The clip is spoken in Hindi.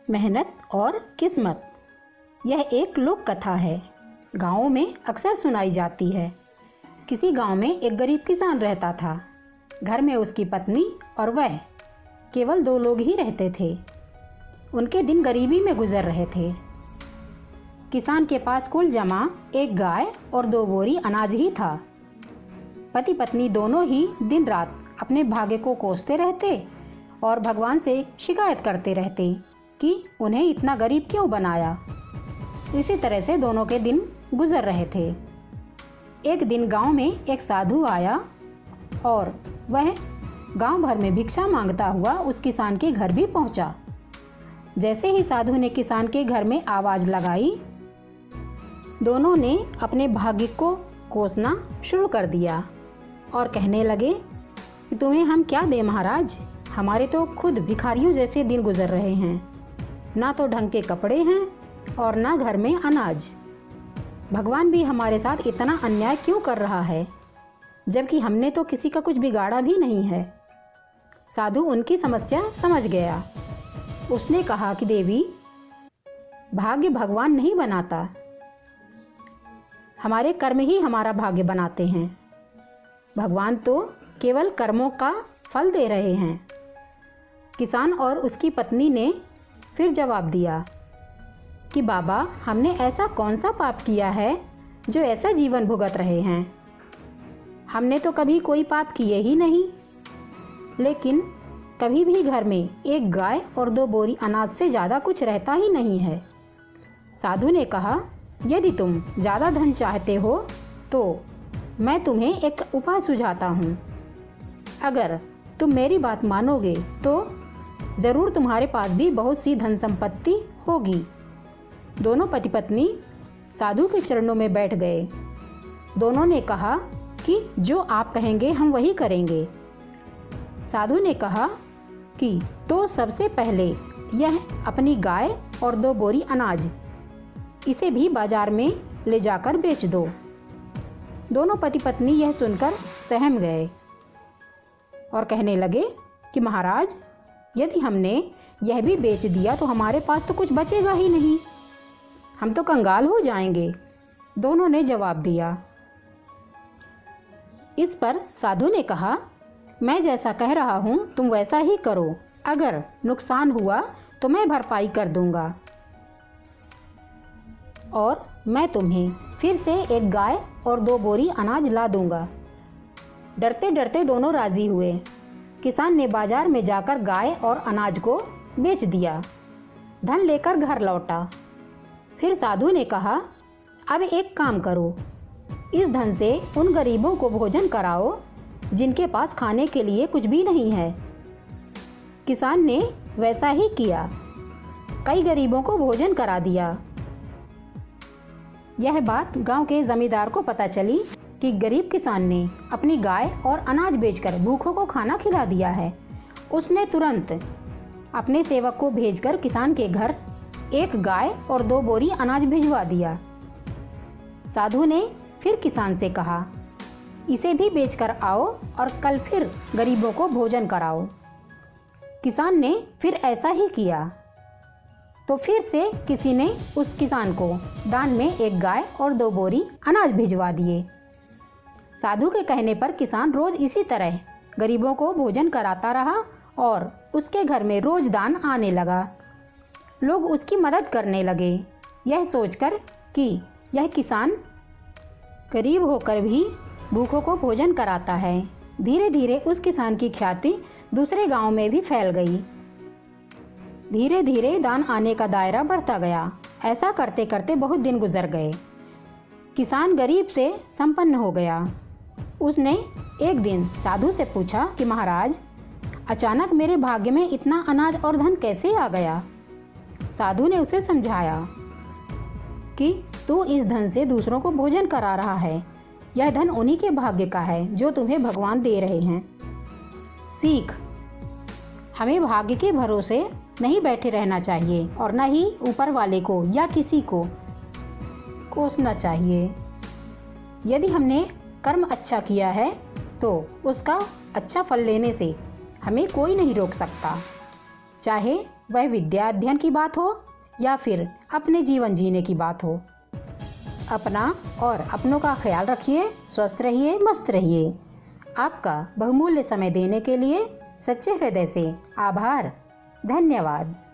मेहनत और किस्मत। यह एक लोक कथा है, गाँवों में अक्सर सुनाई जाती है। किसी गांव में एक गरीब किसान रहता था। घर में उसकी पत्नी और वह केवल 2 लोग ही रहते थे। उनके दिन गरीबी में गुजर रहे थे। किसान के पास कुल जमा 1 गाय और 2 बोरी अनाज ही था। पति पत्नी दोनों ही दिन रात अपने भाग्य को कोसते रहते और भगवान से शिकायत करते रहते कि उन्हें इतना गरीब क्यों बनाया। इसी तरह से दोनों के दिन गुजर रहे थे। एक दिन गांव में एक साधु आया और वह गांव भर में भिक्षा मांगता हुआ उस किसान के घर भी पहुंचा। जैसे ही साधु ने किसान के घर में आवाज़ लगाई, दोनों ने अपने भाग्य को कोसना शुरू कर दिया और कहने लगे कि तुम्हें हम क्या दें महाराज, हमारे तो खुद भिखारियों जैसे दिन गुजर रहे हैं। ना तो ढंग के कपड़े हैं और ना घर में अनाज। भगवान भी हमारे साथ इतना अन्याय क्यों कर रहा है, जबकि हमने तो किसी का कुछ बिगाड़ा भी नहीं है। साधु उनकी समस्या समझ गया। उसने कहा कि देवी, भाग्य भगवान नहीं बनाता, हमारे कर्म ही हमारा भाग्य बनाते हैं। भगवान तो केवल कर्मों का फल दे रहे हैं। किसान और उसकी पत्नी ने फिर जवाब दिया कि बाबा, हमने ऐसा कौन सा पाप किया है जो ऐसा जीवन भुगत रहे हैं। हमने तो कभी कोई पाप किए ही नहीं, लेकिन कभी भी घर में 1 गाय और 2 बोरी अनाज से ज़्यादा कुछ रहता ही नहीं है। साधु ने कहा, यदि तुम ज़्यादा धन चाहते हो तो मैं तुम्हें एक उपाय सुझाता हूँ। अगर तुम मेरी बात मानोगे तो ज़रूर तुम्हारे पास भी बहुत सी धन संपत्ति होगी। दोनों पति पत्नी साधु के चरणों में बैठ गए। दोनों ने कहा कि जो आप कहेंगे हम वही करेंगे। साधु ने कहा कि तो सबसे पहले यह अपनी गाय और 2 बोरी अनाज, इसे भी बाजार में ले जाकर बेच दो। दोनों पति पत्नी यह सुनकर सहम गए और कहने लगे कि महाराज, यदि हमने यह भी बेच दिया तो हमारे पास तो कुछ बचेगा ही नहीं, हम तो कंगाल हो जाएंगे। दोनों ने जवाब दिया। इस पर साधु ने कहा, मैं जैसा कह रहा हूँ तुम वैसा ही करो। अगर नुकसान हुआ तो मैं भरपाई कर दूंगा और मैं तुम्हें फिर से 1 गाय और 2 बोरी अनाज ला दूंगा। डरते डरते दोनों राजी हुए। किसान ने बाजार में जाकर गाय और अनाज को बेच दिया, धन लेकर घर लौटा। फिर साधु ने कहा, अब एक काम करो, इस धन से उन गरीबों को भोजन कराओ जिनके पास खाने के लिए कुछ भी नहीं है। किसान ने वैसा ही किया, कई गरीबों को भोजन करा दिया। यह बात गांव के जमींदार को पता चली कि गरीब किसान ने अपनी गाय और अनाज बेचकर भूखों को खाना खिला दिया है। उसने तुरंत अपने सेवक को भेजकर किसान के घर 1 गाय और 2 बोरी अनाज भिजवा दिया। साधु ने फिर किसान से कहा, इसे भी बेचकर आओ और कल फिर गरीबों को भोजन कराओ। किसान ने फिर ऐसा ही किया। तो फिर से किसी ने उस किसान को दान में 1 गाय और 2 बोरी अनाज भिजवा दिए। साधु के कहने पर किसान रोज इसी तरह गरीबों को भोजन कराता रहा और उसके घर में रोज दान आने लगा। लोग उसकी मदद करने लगे, यह सोचकर कि यह किसान गरीब होकर भी भूखों को भोजन कराता है। धीरे धीरे उस किसान की ख्याति दूसरे गांव में भी फैल गई। धीरे धीरे दान आने का दायरा बढ़ता गया। ऐसा करते करते बहुत दिन गुजर गए। किसान गरीब से संपन्न हो गया। उसने एक दिन साधु से पूछा कि महाराज, अचानक मेरे भाग्य में इतना अनाज और धन कैसे आ गया। साधु ने उसे समझाया कि तू इस धन से दूसरों को भोजन करा रहा है। यह धन उन्हीं के भाग्य का है जो तुम्हें भगवान दे रहे हैं। सीख, हमें भाग्य के भरोसे नहीं बैठे रहना चाहिए और न ही ऊपर वाले को या किसी को कोसना चाहिए। यदि हमने कर्म अच्छा किया है तो उसका अच्छा फल लेने से हमें कोई नहीं रोक सकता, चाहे वह विद्या अध्ययन की बात हो या फिर अपने जीवन जीने की बात हो। अपना और अपनों का ख्याल रखिए, स्वस्थ रहिए, मस्त रहिए। आपका बहुमूल्य समय देने के लिए सच्चे हृदय से आभार। धन्यवाद।